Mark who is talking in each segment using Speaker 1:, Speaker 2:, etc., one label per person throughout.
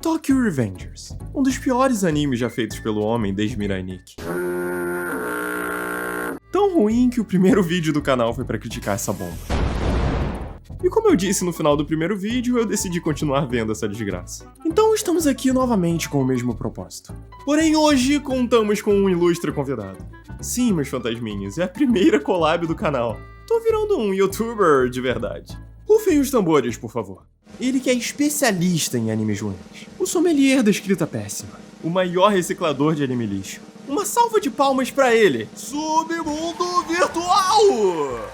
Speaker 1: Tokyo Revengers, um dos piores animes já feitos pelo homem desde Mirai Nikki. Tão ruim que o primeiro vídeo do canal foi pra criticar essa bomba. E como eu disse no final do primeiro vídeo, eu decidi continuar vendo essa desgraça. Então estamos aqui novamente com o mesmo propósito. Porém hoje contamos com um ilustre convidado. Sim, meus fantasminhas, é a primeira collab do canal. Tô virando um youtuber de verdade. Rufem os tambores, por favor. Ele que é especialista em animes ruins. O sommelier da escrita péssima. O maior reciclador de anime lixo. Uma salva de palmas pra ele. Submundo Virtual!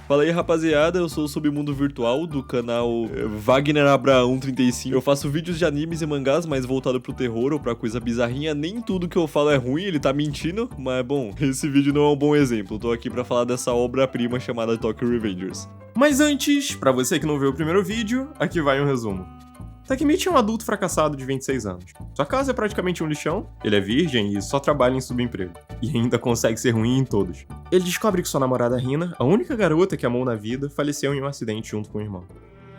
Speaker 2: Fala aí, rapaziada, eu sou o Submundo Virtual do canal Wagner Abraão 35. Eu faço vídeos de animes e mangás, mas voltado pro terror ou pra coisa bizarrinha. Nem tudo que eu falo é ruim, ele tá mentindo, mas bom, esse vídeo não é um bom exemplo. Tô aqui pra falar dessa obra-prima chamada Tokyo Revengers.
Speaker 1: Mas antes, pra você que não viu o primeiro vídeo, aqui vai um resumo. Takemichi é um adulto fracassado de 26 anos. Sua casa é praticamente um lixão, ele é virgem e só trabalha em subemprego. E ainda consegue ser ruim em todos. Ele descobre que sua namorada Hina, a única garota que amou na vida, faleceu em um acidente junto com o irmão.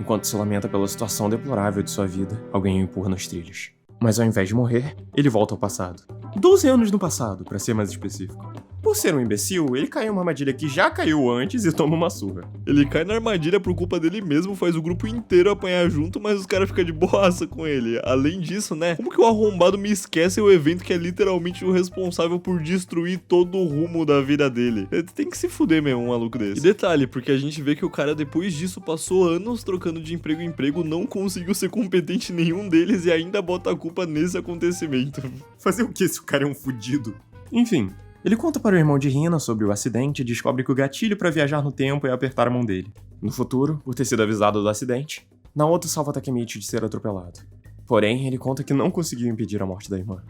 Speaker 1: Enquanto se lamenta pela situação deplorável de sua vida, alguém o empurra nos trilhos. Mas ao invés de morrer, ele volta ao passado. 12 anos no passado, pra ser mais específico. Por ser um imbecil, ele cai em uma armadilha que já caiu antes e toma uma surra.
Speaker 2: Ele cai na armadilha por culpa dele mesmo, faz o grupo inteiro apanhar junto, mas os caras ficam de boaça com ele. Além disso, né, como que o arrombado me esquece o evento que é literalmente o responsável por destruir todo o rumo da vida dele? Tem que se fuder mesmo um maluco desse. E detalhe, porque a gente vê que o cara depois disso passou anos trocando de emprego em emprego, não conseguiu ser competente em nenhum deles e ainda bota a culpa nesse acontecimento.
Speaker 1: Fazer o que se o cara é um fudido? Enfim. Ele conta para o irmão de Hina sobre o acidente e descobre que o gatilho para viajar no tempo é apertar a mão dele. No futuro, por ter sido avisado do acidente, Naoto salva Takemichi de ser atropelado. Porém, ele conta que não conseguiu impedir a morte da irmã.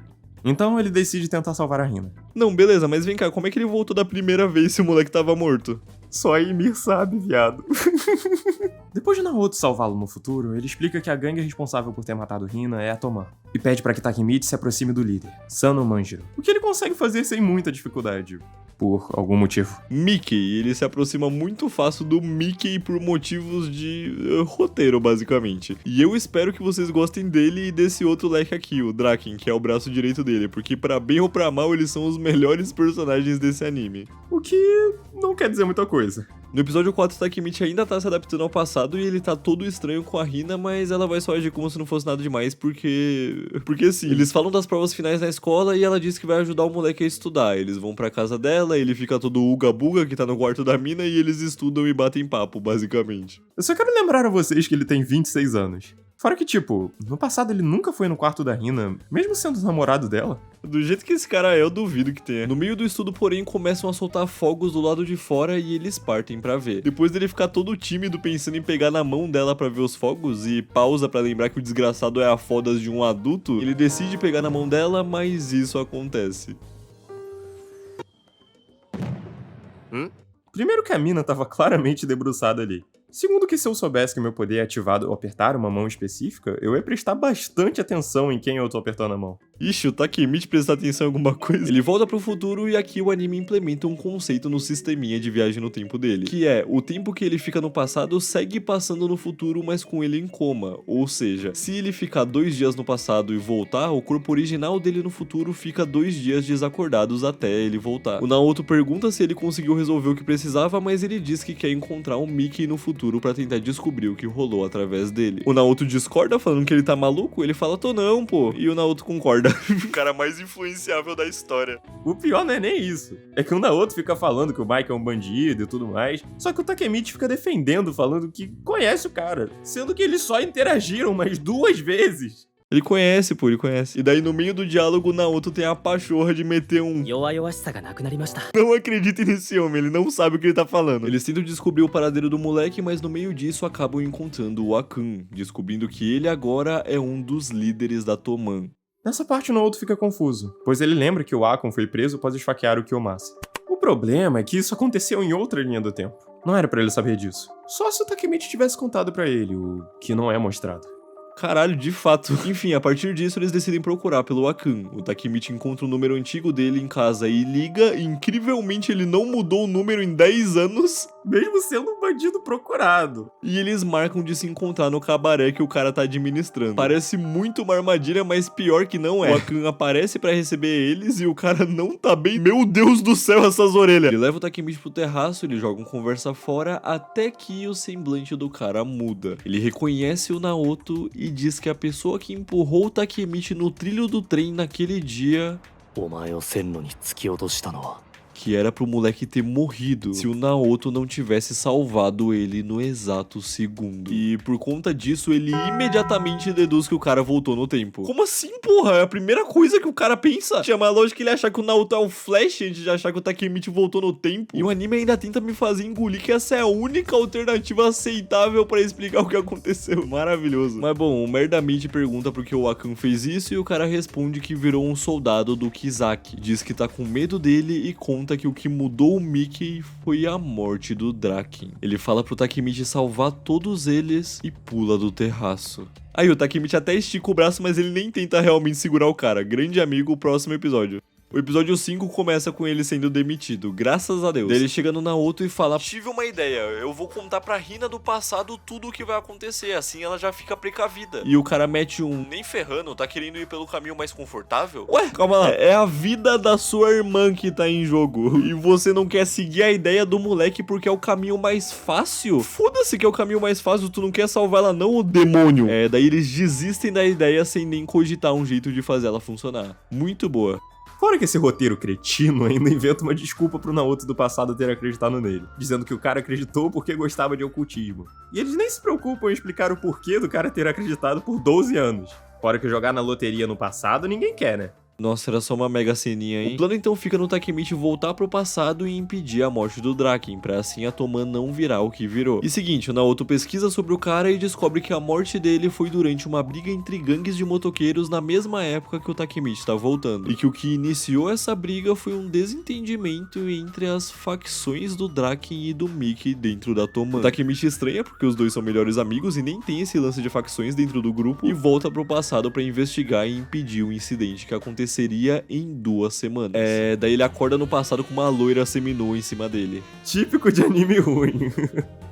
Speaker 1: Então ele decide tentar salvar a Hina.
Speaker 2: Não, beleza, mas vem cá, como é que ele voltou da primeira vez se o moleque tava morto?
Speaker 1: Só a Ymir sabe, viado. Depois de Naoto salvá-lo no futuro, ele explica que a gangue responsável por ter matado Hina é a Toman, e pede para que Takemichi se aproxime do líder, Sano Manjiro, o que ele consegue fazer sem muita dificuldade, por algum motivo.
Speaker 2: Mickey, ele se aproxima muito fácil do Mickey por motivos de roteiro, basicamente. E eu espero que vocês gostem dele e desse outro leque aqui, o Draken, que é o braço direito dele, porque pra bem ou pra mal, eles são os melhores personagens desse anime.
Speaker 1: O que não quer dizer muita coisa.
Speaker 2: No episódio 4, Takemichi ainda tá se adaptando ao passado e ele tá todo estranho com a Hina, mas ela vai só agir como se não fosse nada demais, porque sim. Eles falam das provas finais na escola e ela diz que vai ajudar o moleque a estudar. Eles vão pra casa dela, ele fica todo uga-buga que tá no quarto da mina e eles estudam e batem papo, basicamente.
Speaker 1: Eu só quero lembrar a vocês que ele tem 26 anos. Fora que, tipo, no passado ele nunca foi no quarto da Hina, mesmo sendo namorado dela.
Speaker 2: Do jeito que esse cara é, eu duvido que tenha. No meio do estudo, porém, começam a soltar fogos do lado de fora e eles partem pra ver. Depois dele ficar todo tímido pensando em pegar na mão dela pra ver os fogos e pausa pra lembrar que o desgraçado é a fodas de um adulto, ele decide pegar na mão dela, mas isso acontece.
Speaker 1: Primeiro que a mina tava claramente debruçada ali. Segundo que se eu soubesse que meu poder é ativado ao apertar uma mão específica, eu ia prestar bastante atenção em quem eu tô apertando a mão.
Speaker 2: Ixi, o Takemichi prestar atenção em alguma coisa. Ele volta pro futuro e aqui o anime implementa um conceito no sisteminha de viagem no tempo dele, que é, o tempo que ele fica no passado segue passando no futuro, mas com ele em coma. Ou seja, se ele ficar 2 dias no passado e voltar, o corpo original dele no futuro fica 2 dias desacordados até ele voltar. O Naoto pergunta se ele conseguiu resolver o que precisava, mas ele diz que quer encontrar um Mickey no futuro pra tentar descobrir o que rolou através dele. O Naoto discorda, falando que ele tá maluco, ele fala, tô não, pô. E o Naoto concorda. O cara mais influenciável da história.
Speaker 1: O pior não é nem isso. É que o Naoto fica falando que o Mike é um bandido e tudo mais, só que o Takemichi fica defendendo, falando que conhece o cara, sendo que eles só interagiram mais 2 vezes.
Speaker 2: Ele conhece, pô, ele conhece. E daí no meio do diálogo, o Naoto tem a pachorra de meter um... Não acreditem nesse homem, ele não sabe o que ele tá falando. Eles tentam descobrir o paradeiro do moleque, mas no meio disso acabam encontrando o Akun, descobrindo que ele agora é um dos líderes da Toman.
Speaker 1: Nessa parte o Naoto fica confuso, pois ele lembra que o Akun foi preso após esfaquear o Kiyomasa. O problema é que isso aconteceu em outra linha do tempo. Não era pra ele saber disso. Só se o Takemichi tivesse contado pra ele, o que não é mostrado.
Speaker 2: Caralho, de fato. Enfim, a partir disso eles decidem procurar pelo Akun. O Takemichi encontra o número antigo dele em casa e liga. Incrivelmente ele não mudou o número em 10 anos.
Speaker 1: Mesmo sendo um bandido procurado.
Speaker 2: E eles marcam de se encontrar no cabaré que o cara tá administrando. Parece muito uma armadilha, mas pior que não é. O Akun aparece pra receber eles e o cara não tá bem. Meu Deus do céu, essas orelhas. Ele leva o Takemichi pro terraço, eles jogam conversa fora, até que o semblante do cara muda. Ele reconhece o Naoto e diz que a pessoa que empurrou o Takemichi no trilho do trem naquele dia... que era pro moleque ter morrido se o Naoto não tivesse salvado ele no exato segundo. E por conta disso, ele imediatamente deduz que o cara voltou no tempo. Como assim, porra? É a primeira coisa que o cara pensa. Tinha mais lógica ele achar que o Naoto é o Flash antes de achar que o Takemichi voltou no tempo. E o anime ainda tenta me fazer engolir que essa é a única alternativa aceitável pra explicar o que aconteceu. Maravilhoso. Mas bom, o merdamente pergunta por que o Akun fez isso e o cara responde que virou um soldado do Kizaki. Diz que tá com medo dele e conta que o que mudou o Mickey foi a morte do Draken. Ele fala pro Takemichi salvar todos eles e pula do terraço. Aí o Takemichi até estica o braço, mas ele nem tenta realmente segurar o cara. Grande amigo, próximo episódio. O episódio 5 começa com ele sendo demitido, graças a Deus. Daí ele chega no Naoto e fala: tive uma ideia, eu vou contar pra Hina do passado tudo o que vai acontecer, assim ela já fica precavida. E o cara mete um: nem ferrando, tá querendo ir pelo caminho mais confortável? Ué, calma lá, é a vida da sua irmã que tá em jogo. E você não quer seguir a ideia do moleque porque é o caminho mais fácil? Foda-se que é o caminho mais fácil, tu não quer salvar ela não, ô demônio. Daí eles desistem da ideia sem nem cogitar um jeito de fazer ela funcionar. Muito boa.
Speaker 1: Fora que esse roteiro cretino ainda inventa uma desculpa pro Naoto do passado ter acreditado nele, dizendo que o cara acreditou porque gostava de ocultismo. E eles nem se preocupam em explicar o porquê do cara ter acreditado por 12 anos. Fora que jogar na loteria no passado ninguém quer, né?
Speaker 2: Nossa, era só uma mega ceninha, hein? O plano então fica no Takemichi voltar pro passado e impedir a morte do Draken, pra assim a Toman não virar o que virou. E seguinte, o Naoto pesquisa sobre o cara e descobre que a morte dele foi durante uma briga entre gangues de motoqueiros na mesma época que o Takemichi tá voltando. E que o que iniciou essa briga foi um desentendimento entre as facções do Draken e do Mickey dentro da Toman. O Takemichi estranha porque os dois são melhores amigos e nem tem esse lance de facções dentro do grupo e volta pro passado pra investigar e impedir o incidente que aconteceria em 2 semanas. Daí ele acorda no passado com uma loira seminua em cima dele.
Speaker 1: Típico de anime ruim.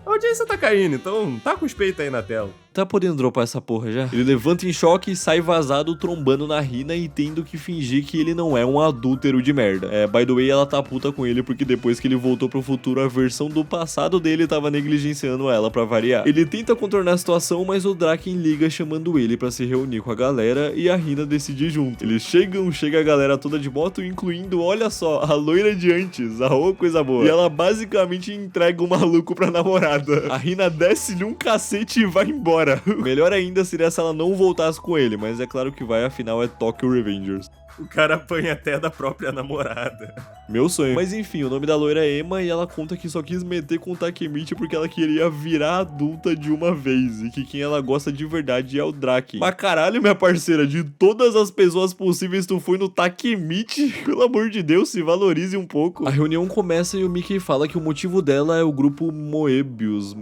Speaker 1: A audiência tá caindo, então tá com os peitos aí na tela.
Speaker 2: Tá podendo dropar essa porra já? Ele levanta em choque e sai vazado trombando na Hina e tendo que fingir que ele não é um adúltero de merda. By the way, ela tá puta com ele porque depois que ele voltou pro futuro, a versão do passado dele tava negligenciando ela pra variar. Ele tenta contornar a situação, mas o Draken liga chamando ele pra se reunir com a galera e a Hina decide ir junto. Eles chega a galera toda de moto, incluindo, olha só, a loira de antes, coisa boa. E ela basicamente entrega o maluco pra namorada. A Hina desce-lhe um cacete e vai embora. Melhor ainda seria se ela não voltasse com ele, mas é claro que vai, afinal é Tokyo Revengers.
Speaker 1: O cara apanha até da própria namorada.
Speaker 2: Meu sonho. Mas enfim, o nome da loira é Emma e ela conta que só quis meter com o Takemichi porque ela queria virar adulta de uma vez e que quem ela gosta de verdade é o Draken. Mas caralho, minha parceira, de todas as pessoas possíveis tu foi no Takemichi? Pelo amor de Deus, se valorize um pouco. A reunião começa e o Mickey fala que o motivo dela é o grupo Moebius,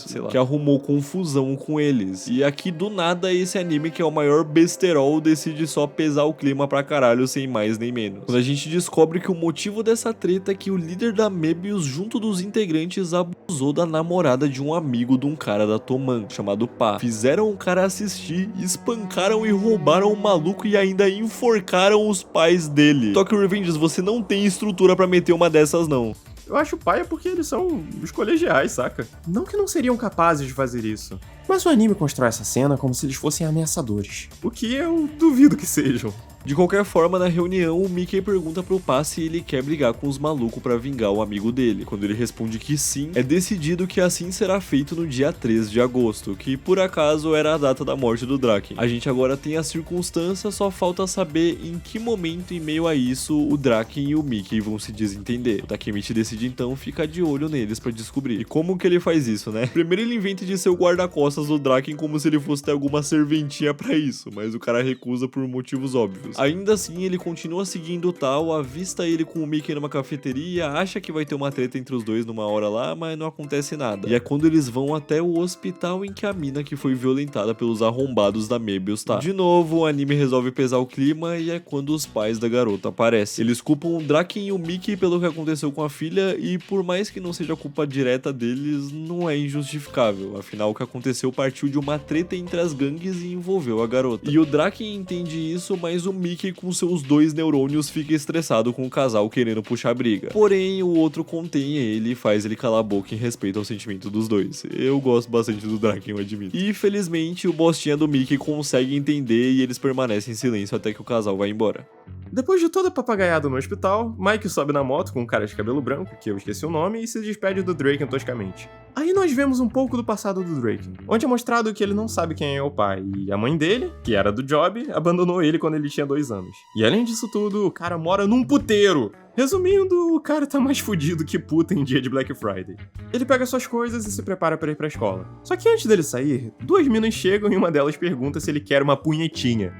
Speaker 2: sei lá, que arrumou confusão com eles. E aqui do nada esse anime que é o maior besterol decide só pesar o clima pra caralho sem mais nem menos. Quando a gente descobre que o motivo dessa treta é que o líder da Mebius junto dos integrantes abusou da namorada de um amigo de um cara da Toman, chamado Pá. Fizeram o cara assistir, espancaram e roubaram o maluco e ainda enforcaram os pais dele. Tokyo Revengers, você não tem estrutura pra meter uma dessas não.
Speaker 1: Eu acho paia porque eles são os colegiais, saca? Não que não seriam capazes de fazer isso. Mas o anime constrói essa cena como se eles fossem ameaçadores. O que eu duvido que sejam.
Speaker 2: De qualquer forma, na reunião, o Mickey pergunta pro Pá se ele quer brigar com os malucos pra vingar o amigo dele. Quando ele responde que sim, é decidido que assim será feito no dia 3 de agosto, que por acaso era a data da morte do Draken. A gente agora tem as circunstâncias, só falta saber em que momento, em meio a isso, o Draken e o Mickey vão se desentender. O Takemichi decide então ficar de olho neles pra descobrir. E como que ele faz isso, né? Primeiro ele inventa de ser o guarda-costas do Draken como se ele fosse ter alguma serventia pra isso, mas o cara recusa por motivos óbvios. Ainda assim, ele continua seguindo o Tal, avista ele com o Mickey numa cafeteria, acha que vai ter uma treta entre os dois numa hora lá, mas não acontece nada. E é quando eles vão até o hospital em que a mina que foi violentada pelos arrombados da Mebius tá. De novo, o anime resolve pesar o clima e é quando os pais da garota aparecem. Eles culpam o Draken e o Mickey pelo que aconteceu com a filha e por mais que não seja culpa direta deles, não é injustificável. Afinal, o que aconteceu partiu de uma treta entre as gangues e envolveu a garota. E o Draken entende isso, mas o Mickey com seus 2 neurônios fica estressado com o casal querendo puxar briga. Porém, o outro contém ele e faz ele calar a boca em respeito ao sentimento dos dois. Eu gosto bastante do Draken, eu admito. E felizmente o bostinha do Mickey consegue entender e eles permanecem em silêncio até que o casal vai embora.
Speaker 1: Depois de toda a papagaiada no hospital, Mike sobe na moto com um cara de cabelo branco, que eu esqueci o nome, e se despede do Draken toscamente. Aí nós vemos um pouco do passado do Draken, onde é mostrado que ele não sabe quem é o pai, e a mãe dele, que era do Job, abandonou ele quando ele tinha 2 anos. E além disso tudo, o cara mora num puteiro! Resumindo, o cara tá mais fudido que puta em dia de Black Friday. Ele pega suas coisas e se prepara para ir pra escola. Só que antes dele sair, 2 minas chegam e uma delas pergunta se ele quer uma punhetinha.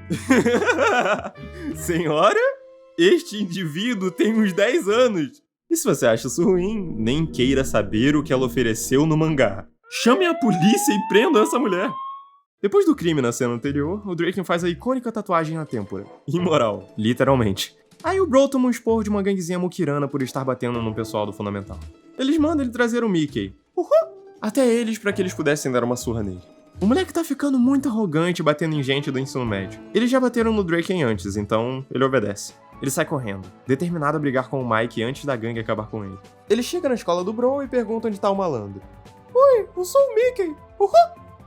Speaker 1: Senhora, este indivíduo tem uns 10 anos. E se você acha isso ruim, nem queira saber o que ela ofereceu no mangá. Chamem a polícia e prendam essa mulher. Depois do crime na cena anterior, o Draken faz a icônica tatuagem na têmpora. Imoral, literalmente. Aí o Bro toma um esporro de uma ganguezinha muquirana por estar batendo no pessoal do Fundamental. Eles mandam ele trazer o Mickey. Até eles pra que eles pudessem dar uma surra nele. O moleque tá ficando muito arrogante batendo em gente do ensino médio. Eles já bateram no Draken antes, então ele obedece. Ele sai correndo, determinado a brigar com o Mike antes da gangue acabar com ele. Ele chega na escola do Bro e pergunta onde tá o malandro. Oi, eu sou o Mickey.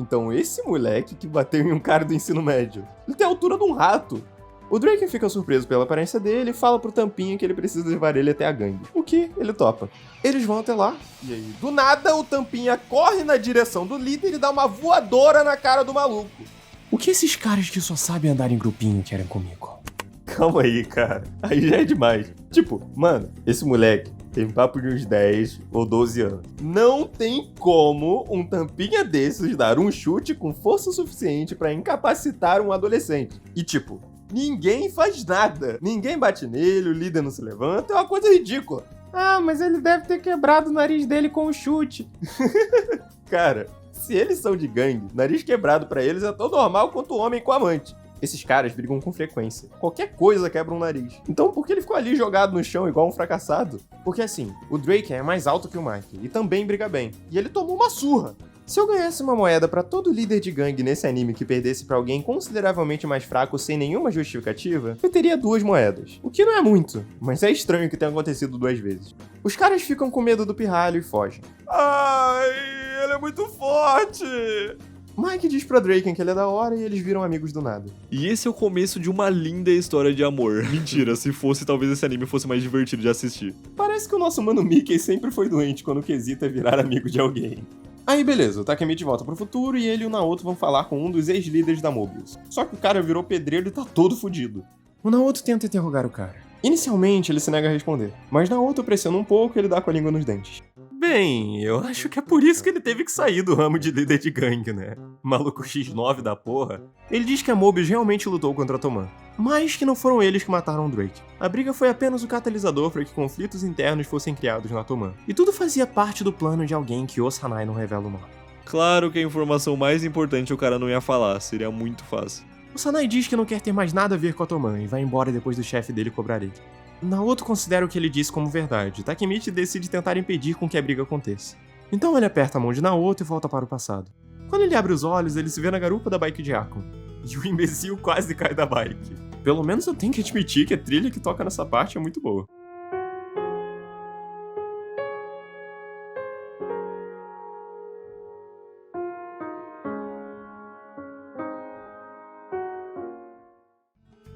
Speaker 1: Então esse moleque que bateu em um cara do ensino médio, ele tem a altura de um rato. O Draken fica surpreso pela aparência dele e fala pro Tampinha que ele precisa levar ele até a gangue, o que ele topa. Eles vão até lá, e aí, do nada, o Tampinha corre na direção do líder e dá uma voadora na cara do maluco. O que esses caras que só sabem andar em grupinho querem comigo? Calma aí, cara. Aí já é demais. Tipo, mano, esse moleque tem papo de uns 10 ou 12 anos. Não tem como um Tampinha desses dar um chute com força suficiente pra incapacitar um adolescente. E tipo, ninguém faz nada. Ninguém bate nele, o líder não se levanta, é uma coisa ridícula. Ah, mas ele deve ter quebrado o nariz dele com o chute. Cara, se eles são de gangue, nariz quebrado pra eles é tão normal quanto o homem com amante. Esses caras brigam com frequência. Qualquer coisa quebra um nariz. Então por que ele ficou ali jogado no chão igual um fracassado? Porque assim, o Draken é mais alto que o Mike e também briga bem. E ele tomou uma surra. Se eu ganhasse uma moeda pra todo líder de gangue nesse anime que perdesse pra alguém consideravelmente mais fraco sem nenhuma justificativa, eu teria 2 moedas. O que não é muito, mas é estranho que tenha acontecido 2 vezes. Os caras ficam com medo do pirralho e fogem. Ai, ele é muito forte! Mike diz pra Draken que ele é da hora e eles viram amigos do nada.
Speaker 2: E esse é o começo de uma linda história de amor. Mentira, se fosse, talvez esse anime fosse mais divertido de assistir.
Speaker 1: Parece que o nosso mano Mickey sempre foi doente quando o quesito é virar amigo de alguém. Aí beleza, o Takemichi volta pro futuro e ele e o Naoto vão falar com um dos ex-líderes da Mobius. Só que o cara virou pedreiro e tá todo fudido. O Naoto tenta interrogar o cara. Inicialmente ele se nega a responder, mas Naoto pressiona um pouco e ele dá com a língua nos dentes. Bem, eu acho que é por isso que ele teve que sair do ramo de líder de gangue, né? Maluco X9 da porra. Ele diz que a Mobius realmente lutou contra a Toman, mas que não foram eles que mataram o Drake. A briga foi apenas o catalisador para que conflitos internos fossem criados na Toman. E tudo fazia parte do plano de alguém que o Sanai não revela o nome.
Speaker 2: Claro que a informação mais importante o cara não ia falar, seria muito fácil.
Speaker 1: O Sanai diz que não quer ter mais nada a ver com a Toman e vai embora depois do chefe dele cobrar ele. Naoto considera o que ele disse como verdade. Takemichi decide tentar impedir com que a briga aconteça. Então ele aperta a mão de Naoto e volta para o passado. Quando ele abre os olhos, ele se vê na garupa da bike de Akon. E o imbecil quase cai da bike. Pelo menos eu tenho que admitir que a trilha que toca nessa parte é muito boa.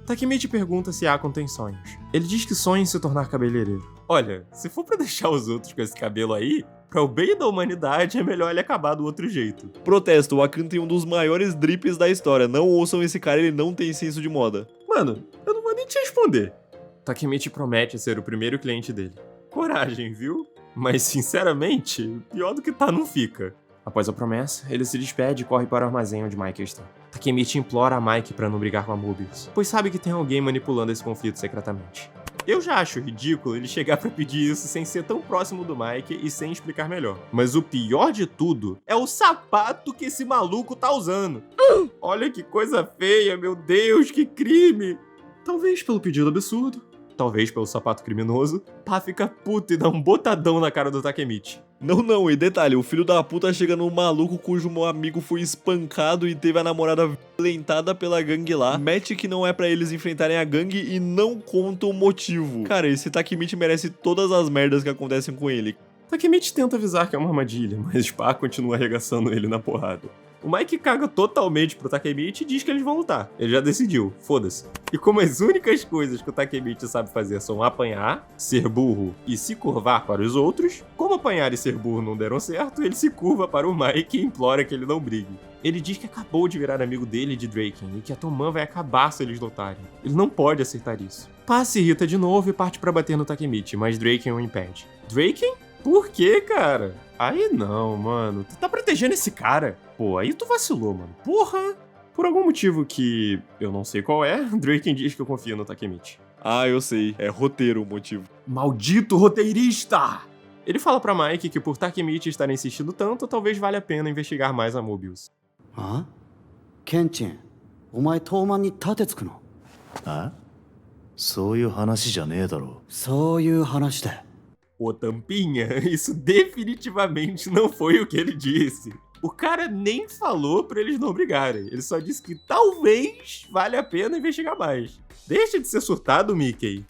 Speaker 1: Takemichi pergunta se Akon tem sonhos. Ele diz que sonha em se tornar cabeleireiro. Olha, se for pra deixar os outros com esse cabelo aí, pra o bem da humanidade é melhor ele acabar do outro jeito.
Speaker 2: Protesto, o Akon tem um dos maiores drips da história. Não ouçam esse cara, ele não tem senso de moda.
Speaker 1: Mano, eu não vou nem te responder. Takemichi promete ser o primeiro cliente dele. Coragem, viu? Mas, sinceramente, pior do que tá não fica. Após a promessa, ele se despede e corre para o armazém onde Mike está. Takemichi implora a Mike pra não brigar com a Mobius, pois sabe que tem alguém manipulando esse conflito secretamente. Eu já acho ridículo ele chegar pra pedir isso sem ser tão próximo do Mike e sem explicar melhor. Mas o pior de tudo é o sapato que esse maluco tá usando. Olha que coisa feia, meu Deus, que crime! Talvez pelo pedido absurdo, talvez pelo sapato criminoso, Pá fica puto e dá um botadão na cara do Takemichi.
Speaker 2: Não, e detalhe, o filho da puta chega num maluco cujo meu amigo foi espancado e teve a namorada violentada pela gangue lá, mete que não é pra eles enfrentarem a gangue e não conta o motivo. Cara, esse Takemichi merece todas as merdas que acontecem com ele.
Speaker 1: Takemichi tenta avisar que é uma armadilha, mas Pá continua arregaçando ele na porrada. O Mike caga totalmente pro Takemichi e diz que eles vão lutar. Ele já decidiu, foda-se. E como as únicas coisas que o Takemichi sabe fazer são apanhar, ser burro e se curvar para os outros, como apanhar e ser burro não deram certo, ele se curva para o Mike e implora que ele não brigue. Ele diz que acabou de virar amigo dele e de Draken e que a Toman vai acabar se eles lutarem. Ele não pode aceitar isso. Pá se irrita de novo e parte pra bater no Takemichi, mas Draken o impede. Draken? Por quê, cara? Aí não, mano. Tu tá protegendo esse cara. Pô, aí tu vacilou, mano. Porra! Por algum motivo que eu não sei qual é, Draken diz que eu confio no Takemichi.
Speaker 2: Ah, eu sei. É roteiro o motivo.
Speaker 1: Maldito roteirista! Ele fala pra Mike que por Takemichi estar insistindo tanto, talvez valha a pena investigar mais a Mobius.
Speaker 3: Ah? Kenshin, お前東卍に盾つくの？
Speaker 4: あ？そういう話じゃねえだろ。
Speaker 3: そういう話だよ。
Speaker 1: Ô Tampinha, isso definitivamente não foi o que ele disse. O cara nem falou pra eles não brigarem. Ele só disse que talvez valha a pena investigar mais. Deixa de ser surtado, Mickey.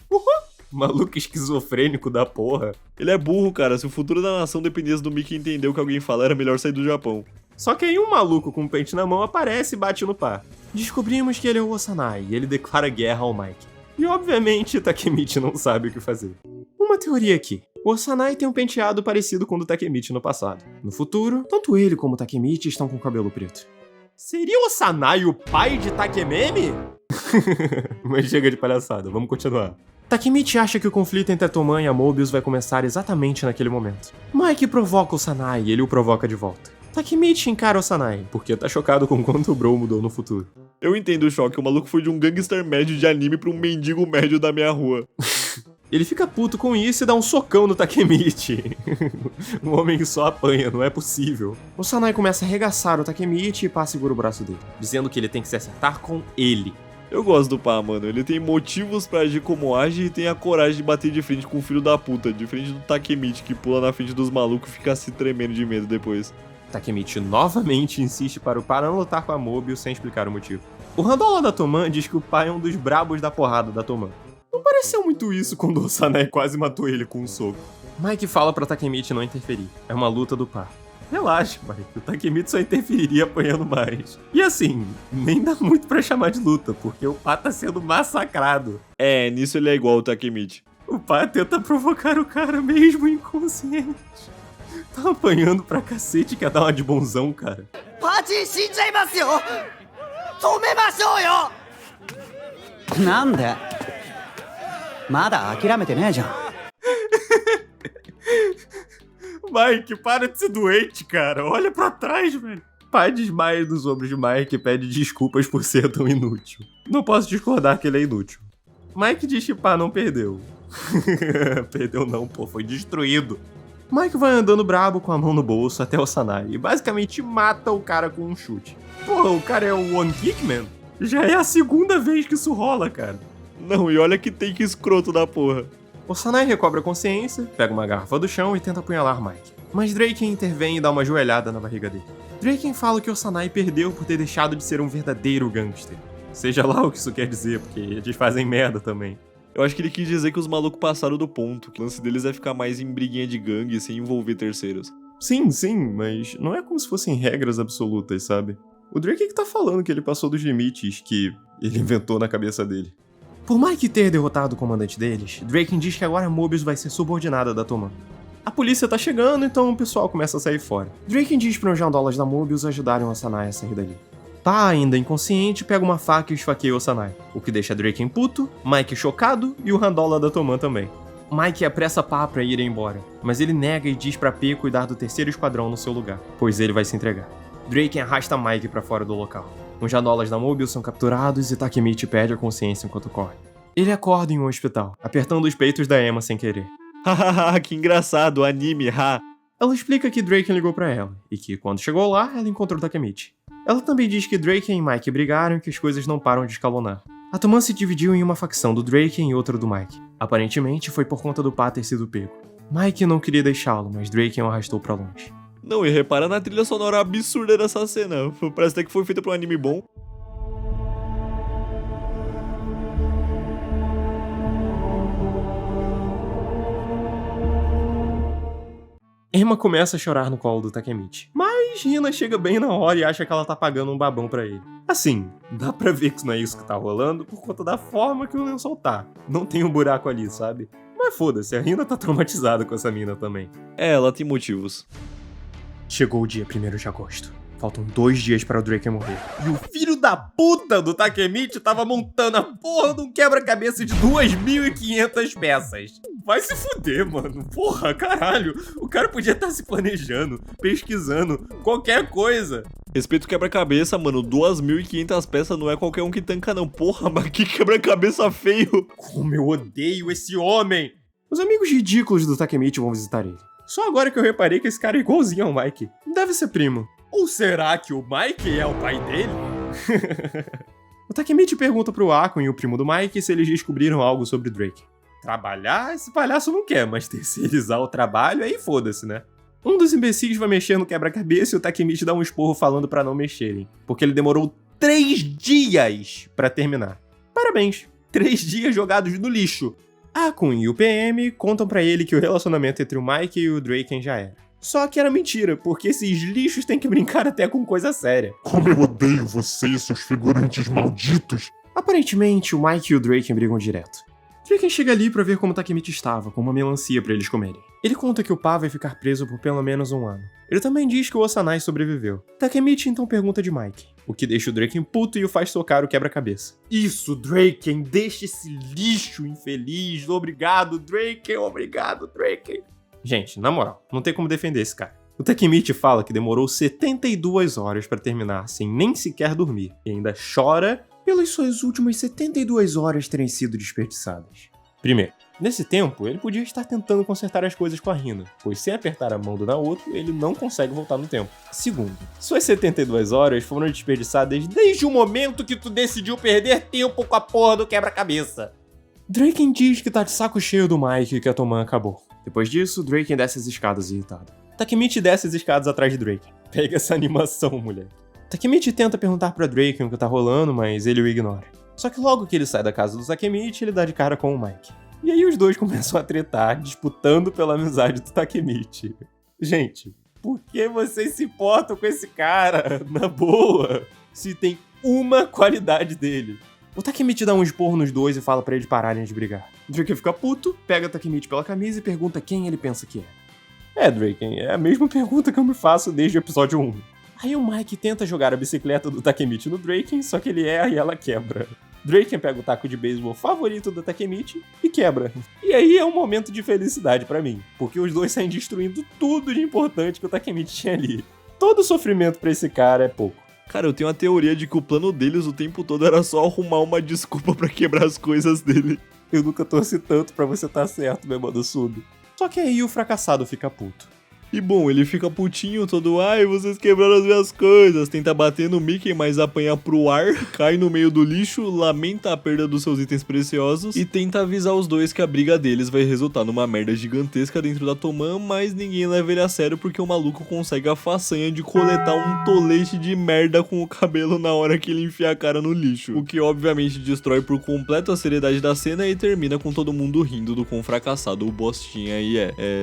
Speaker 1: Maluco esquizofrênico da porra.
Speaker 2: Ele é burro, cara. Se o futuro da nação dependesse do Mickey entender o que alguém fala, era melhor sair do Japão.
Speaker 1: Só que aí um maluco com um pente na mão aparece e bate no Pá. Descobrimos que ele é o Osanai e ele declara guerra ao Mike. E obviamente Takemichi não sabe o que fazer. Uma teoria aqui. O Osanai tem um penteado parecido com o do Takemichi no passado. No futuro, tanto ele como o Takemichi estão com cabelo preto. Seria o Osanai o pai de Takememe? Mas chega de palhaçada, vamos continuar. Takemichi acha que o conflito entre a Toman e a Mobius vai começar exatamente naquele momento. Mike provoca o Osanai e ele o provoca de volta. Takemichi encara o Osanai, porque tá chocado com quanto o Bro mudou no futuro.
Speaker 2: Eu entendo o choque, o maluco foi de um gangster médio de anime pra um mendigo médio da minha rua.
Speaker 1: Ele fica puto com isso e dá um socão no Takemichi. Um homem só apanha, não é possível. O Osanai começa a arregaçar o Takemichi e Pá segura o braço dele, dizendo que ele tem que se acertar com ele.
Speaker 2: Eu gosto do Pá, mano. Ele tem motivos pra agir como age e tem a coragem de bater de frente com o filho da puta, de frente do Takemichi, que pula na frente dos malucos e fica se tremendo de medo depois.
Speaker 1: Takemichi novamente insiste para o Pá não lutar com a Mobius sem explicar o motivo. O Randola da Toman diz que o Pá é um dos brabos da porrada da Toman. Não pareceu muito isso quando o Osanai quase matou ele com um soco. Mike fala pra Takemichi não interferir. É uma luta do Pá. Relaxa, Mike. O Takemichi só interferiria apanhando mais. E assim, nem dá muito pra chamar de luta, porque o Pá tá sendo massacrado.
Speaker 2: É, nisso ele é igual ao Takemichi.
Speaker 1: O Pá tenta provocar o cara mesmo inconsciente. Tá apanhando pra cacete, quer dar uma de bonzão, cara.
Speaker 3: パチ死んじゃいますよ。止めましょうよ。なんで？まだ諦めてねえじゃん。
Speaker 1: Mike, para de ser doente, cara. Olha pra trás, velho. Pai desmaia dos ombros de Mike e pede desculpas por ser tão inútil. Não posso discordar que ele é inútil. Mike diz que Pá não perdeu. Perdeu não, pô, foi destruído. Mike vai andando brabo com a mão no bolso até o Osanai e basicamente mata o cara com um chute. Porra, o cara é o One Kick Man? Já é a segunda vez que isso rola, cara.
Speaker 2: Não, e olha que take escroto da porra.
Speaker 1: Osanai recobra a consciência, pega uma garrafa do chão e tenta apunhalar Mike. Mas Draken intervém e dá uma joelhada na barriga dele. Draken fala que Osanai perdeu por ter deixado de ser um verdadeiro gangster. Seja lá o que isso quer dizer, porque eles fazem merda também.
Speaker 2: Eu acho que ele quis dizer que os malucos passaram do ponto, que o lance deles é ficar mais em briguinha de gangue sem envolver terceiros.
Speaker 1: Sim, mas não é como se fossem regras absolutas, sabe? O Drake é que tá falando que ele passou dos limites que ele inventou na cabeça dele. Por Mike ter derrotado o comandante deles, Draken diz que agora a Mobius vai ser subordinada da Toman. A polícia tá chegando, então o pessoal começa a sair fora. Draken diz para os Jandolas da Mobius ajudarem o Osanai a sair dali. Pá, ainda inconsciente, pega uma faca e esfaqueia o Osanai, o que deixa Draken puto, Mike chocado e o Randola da Toman também. Mike apressa Pá pra ir embora, mas ele nega e diz pra P cuidar do terceiro esquadrão no seu lugar, pois ele vai se entregar. Draken arrasta Mike pra fora do local. Os Janolas da Mobile são capturados e Takemichi perde a consciência enquanto corre. Ele acorda em um hospital, apertando os peitos da Emma sem querer.
Speaker 2: Hahaha, que engraçado, anime, ha.
Speaker 1: Ela explica que Draken ligou pra ela, e que quando chegou lá, ela encontrou Takemichi. Ela também diz que Draken e Mike brigaram e que as coisas não param de escalonar. A Toman se dividiu em uma facção do Draken e outra do Mike. Aparentemente foi por conta do pá ter sido pego. Mike não queria deixá-lo, mas Draken o arrastou pra longe.
Speaker 2: Não, e repara na trilha sonora absurda dessa cena. Parece até que foi feita pra um anime bom.
Speaker 1: Emma começa a chorar no colo do Takemichi, mas Hina chega bem na hora e acha que ela tá pagando um babão pra ele. Assim, dá pra ver que não é isso que tá rolando por conta da forma que o lençol tá. Não tem um buraco ali, sabe? Mas foda-se, a Hina tá traumatizada com essa mina também.
Speaker 2: É, ela tem motivos.
Speaker 1: Chegou o dia 1º de agosto. Faltam 2 dias para o Draken morrer. E o filho da puta do Takemichi tava montando a porra de um quebra-cabeça de 2.500 peças. Vai se fuder, mano. Porra, caralho. O cara podia estar se planejando, pesquisando, qualquer coisa.
Speaker 2: Respeito o quebra-cabeça, mano. 2.500 peças não é qualquer um que tanca, não. Porra, mas que quebra-cabeça feio.
Speaker 1: Como eu odeio esse homem. Os amigos ridículos do Takemichi vão visitar ele. Só agora que eu reparei que esse cara é igualzinho ao Mike. Deve ser primo. Ou será que o Mike é o pai dele? O Takemichi pergunta pro Akon e o primo do Mike se eles descobriram algo sobre o Drake. Trabalhar, esse palhaço não quer, mas terceirizar o trabalho, aí foda-se, né? Um dos imbecis vai mexer no quebra-cabeça e o Takemichi dá um esporro falando pra não mexerem, porque ele demorou 3 dias pra terminar. Parabéns, 3 dias jogados no lixo. Akon e o PM contam pra ele que o relacionamento entre o Mike e o Draken já era. Só que era mentira, porque esses lixos têm que brincar até com coisa séria.
Speaker 5: Como eu odeio vocês, seus figurantes malditos!
Speaker 1: Aparentemente, o Mike e o Draken brigam direto. Draken chega ali pra ver como Takemichi estava, com uma melancia pra eles comerem. Ele conta que o pá vai ficar preso por pelo menos 1 ano. Ele também diz que o Osanai sobreviveu. Takemichi então pergunta de Mike, o que deixa o Draken puto e o faz tocar o quebra-cabeça. Isso, Draken, deixa esse lixo infeliz. Obrigado, Draken, obrigado, Draken. Gente, na moral, não tem como defender esse cara. O Takemichi fala que demorou 72 horas pra terminar, sem nem sequer dormir, e ainda chora pelas suas últimas 72 horas terem sido desperdiçadas. Primeiro, nesse tempo, ele podia estar tentando consertar as coisas com a Hina, pois sem apertar a mão do Naoto, ele não consegue voltar no tempo. Segundo, suas 72 horas foram desperdiçadas desde o momento que tu decidiu perder tempo com a porra do quebra-cabeça. Draken diz que tá de saco cheio do Mike e que a Toman acabou. Depois disso, Draken desce as escadas irritado. Takemichi desce as escadas atrás de Draken. Pega essa animação, mulher. Takemichi tenta perguntar pra Draken o que tá rolando, mas ele o ignora. Só que logo que ele sai da casa do Takemichi, ele dá de cara com o Mike. E aí os dois começam a tretar, disputando pela amizade do Takemichi. Gente, por que vocês se importam com esse cara? Na boa. Se tem uma qualidade dele. O Takemichi dá um esporro nos dois e fala pra eles pararem de brigar. Draken fica puto, pega o Takemichi pela camisa e pergunta quem ele pensa que é. Draken, é a mesma pergunta que eu me faço desde o episódio 1. Aí o Mike tenta jogar a bicicleta do Takemichi no Draken, só que ele erra e ela quebra. Draken pega o taco de beisebol favorito do Takemichi e quebra. E aí é um momento de felicidade pra mim, porque os dois saem destruindo tudo de importante que o Takemichi tinha ali. Todo sofrimento pra esse cara é pouco.
Speaker 2: Cara, eu tenho a teoria de que o plano deles o tempo todo era só arrumar uma desculpa pra quebrar as coisas dele.
Speaker 1: Eu nunca torci tanto pra você tá certo, meu mano Sudo. Só que aí o fracassado fica puto.
Speaker 2: E bom, ele fica putinho todo, ai, vocês quebraram as minhas coisas, tenta bater no Mickey, mas apanha pro ar, cai no meio do lixo, lamenta a perda dos seus itens preciosos e tenta avisar os dois que a briga deles vai resultar numa merda gigantesca dentro da Toman, mas ninguém leva ele a sério porque o maluco consegue a façanha de coletar um tolete de merda com o cabelo na hora que ele enfia a cara no lixo, o que obviamente destrói por completo a seriedade da cena e termina com todo mundo rindo do quão fracassado o boss tinha e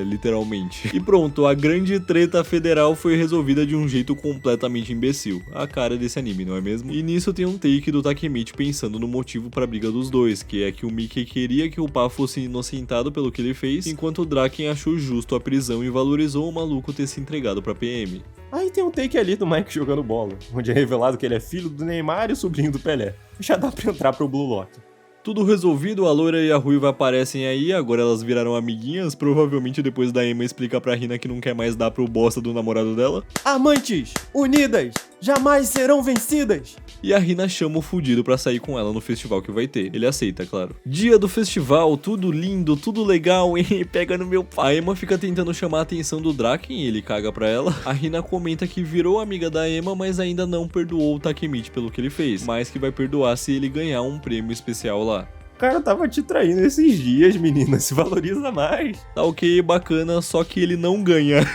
Speaker 2: literalmente. E pronto, a grande treta federal foi resolvida de um jeito completamente imbecil. A cara desse anime, não é mesmo? E nisso tem um take do Takemichi pensando no motivo pra briga dos dois, que é que o Mickey queria que o pá fosse inocentado pelo que ele fez, enquanto o Draken achou justo a prisão e valorizou o maluco ter se entregado pra PM.
Speaker 1: Aí tem um take ali do Mike jogando bola, onde é revelado que ele é filho do Neymar e sobrinho do Pelé. Já dá pra entrar pro Blue Lock.
Speaker 2: Tudo resolvido, a loira e a ruiva aparecem aí, agora elas viraram amiguinhas, provavelmente depois da Emma explicar pra Hina que não quer mais dar pro bosta do namorado dela.
Speaker 1: Amantes, unidas, jamais serão vencidas.
Speaker 2: E a Hina chama o fudido pra sair com ela no festival que vai ter. Ele aceita, claro. Dia do festival, tudo lindo, tudo legal, e pega no meu pai. A Emma fica tentando chamar a atenção do Draken e ele caga pra ela. A Hina comenta que virou amiga da Emma, mas ainda não perdoou o Takemichi pelo que ele fez, mas que vai perdoar se ele ganhar um prêmio especial lá.
Speaker 1: O cara tava te traindo esses dias, menina, se valoriza mais.
Speaker 2: Tá ok, bacana, só que ele não ganha.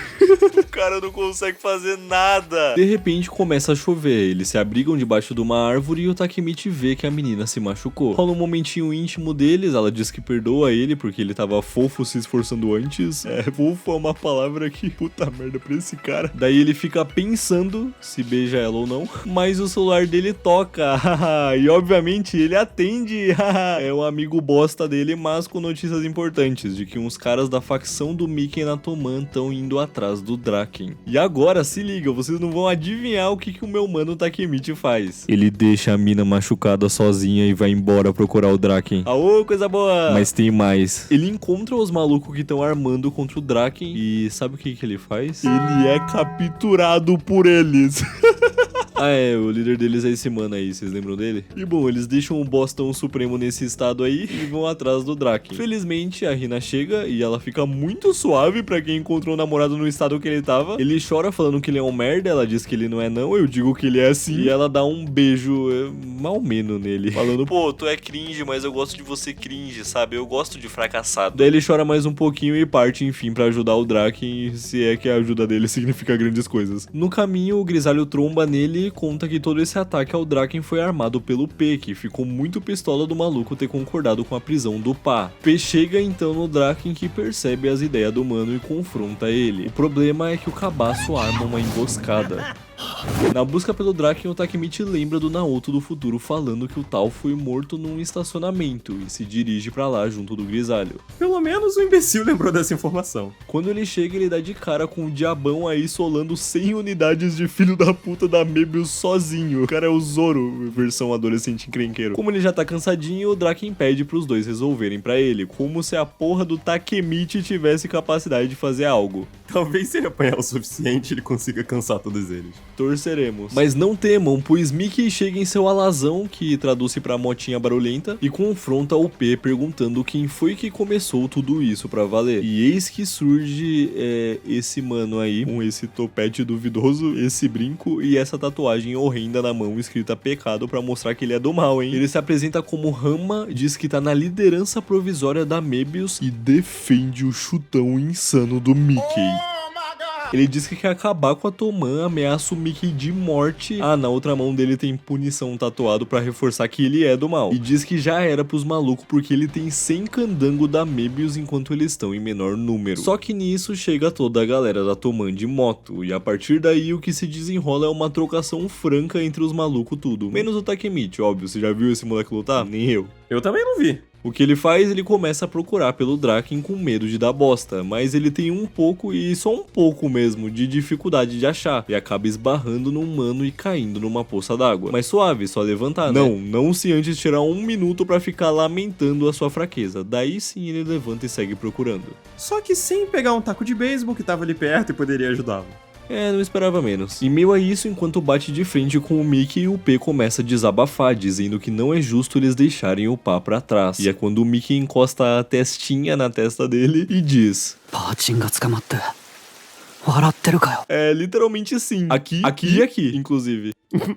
Speaker 2: O cara não consegue fazer nada. De repente começa a chover, eles se abrigam debaixo de uma árvore e o Takemichi vê que a menina se machucou. Rola um momentinho íntimo deles, ela diz que perdoa ele porque ele tava fofo se esforçando antes. Fofo é uma palavra que puta merda pra esse cara. Daí ele fica pensando se beija ela ou não, mas o celular dele toca. E obviamente ele atende. É um amigo bosta dele, mas com notícias importantes de que uns caras da facção do Mickey na Toman estão indo atrás do Draken. E agora, se liga, vocês não vão adivinhar o que o meu mano Takemichi faz. Ele deixa a mina machucada sozinha e vai embora procurar o Draken. Aô, coisa boa! Mas tem mais. Ele encontra os malucos que estão armando contra o Draken e sabe o que ele faz? Ele é capturado por eles. O líder deles é esse mano aí, vocês lembram dele? E bom, eles deixam o Bostão Supremo nesse estado aí e vão atrás do Draken. Felizmente, a Hina chega e ela fica muito suave pra quem encontrou o namorado no estado que ele tava. Ele chora falando que ele é um merda, ela diz que ele não é não, eu digo que ele é assim. E ela dá um beijo malmeno nele, falando, pô, tu é cringe, mas eu gosto de você cringe, sabe? Eu gosto de fracassado. Daí ele chora mais um pouquinho e parte, enfim, pra ajudar o Draken, se é que a ajuda dele significa grandes coisas. No caminho, o Grisalho tromba nele e conta que todo esse ataque ao Draken foi armado pelo P, que ficou muito pistola do maluco ter concordado com a prisão do Pá. P chega então no Draken, que percebe as ideias do mano e confronta ele. O problema é que o cabaço arma uma emboscada. Na busca pelo Draken, o Takemichi lembra do Naoto do futuro falando que o tal foi morto num estacionamento e se dirige pra lá junto do Grisalho.
Speaker 1: Pelo menos o imbecil lembrou dessa informação.
Speaker 2: Quando ele chega, ele dá de cara com o diabão aí solando 100 unidades de filho da puta da Mebius sozinho. O cara é o Zoro, versão adolescente encrenqueiro. Como ele já tá cansadinho, o Draken pede pros dois resolverem pra ele, como se a porra do Takemichi tivesse capacidade de fazer algo.
Speaker 1: Talvez se ele apanhar o suficiente, ele consiga cansar todos eles.
Speaker 2: Torceremos. Mas não temam, pois Mickey chega em seu alazão, que traduz-se pra motinha barulhenta, e confronta o P perguntando quem foi que começou tudo isso pra valer. E eis que surge esse mano aí, com esse topete duvidoso, esse brinco e essa tatuagem horrenda na mão escrita pecado pra mostrar que ele é do mal, hein? Ele se apresenta como Rama, diz que tá na liderança provisória da Mebius e defende o chutão insano do Mickey. Ele diz que quer acabar com a Toman, ameaça o Mickey de morte. Na outra mão dele tem punição tatuado pra reforçar que ele é do mal. E diz que já era pros malucos porque ele tem 100 candango da Mebius enquanto eles estão em menor número. Só que nisso chega toda a galera da Toman de moto. E a partir daí o que se desenrola é uma trocação franca entre os malucos tudo. Menos o Takemichi, óbvio. Você já viu esse moleque lutar? Nem eu.
Speaker 1: Eu também não vi.
Speaker 2: O que ele faz, ele começa a procurar pelo Draken com medo de dar bosta, mas ele tem um pouco, e só um pouco mesmo, de dificuldade de achar, e acaba esbarrando num mano e caindo numa poça d'água. Mas suave, só levantar, né? Não se antes tirar 1 minuto pra ficar lamentando a sua fraqueza, daí sim ele levanta e segue procurando.
Speaker 1: Só que sem pegar um taco de beisebol que tava ali perto e poderia ajudá-lo.
Speaker 2: Não esperava menos. Em meio a isso, enquanto bate de frente com o Mickey, o P começa a desabafar, dizendo que não é justo eles deixarem o Pá pra trás. E é quando o Mickey encosta a testinha na testa dele e diz: literalmente sim. Aqui e aqui, inclusive.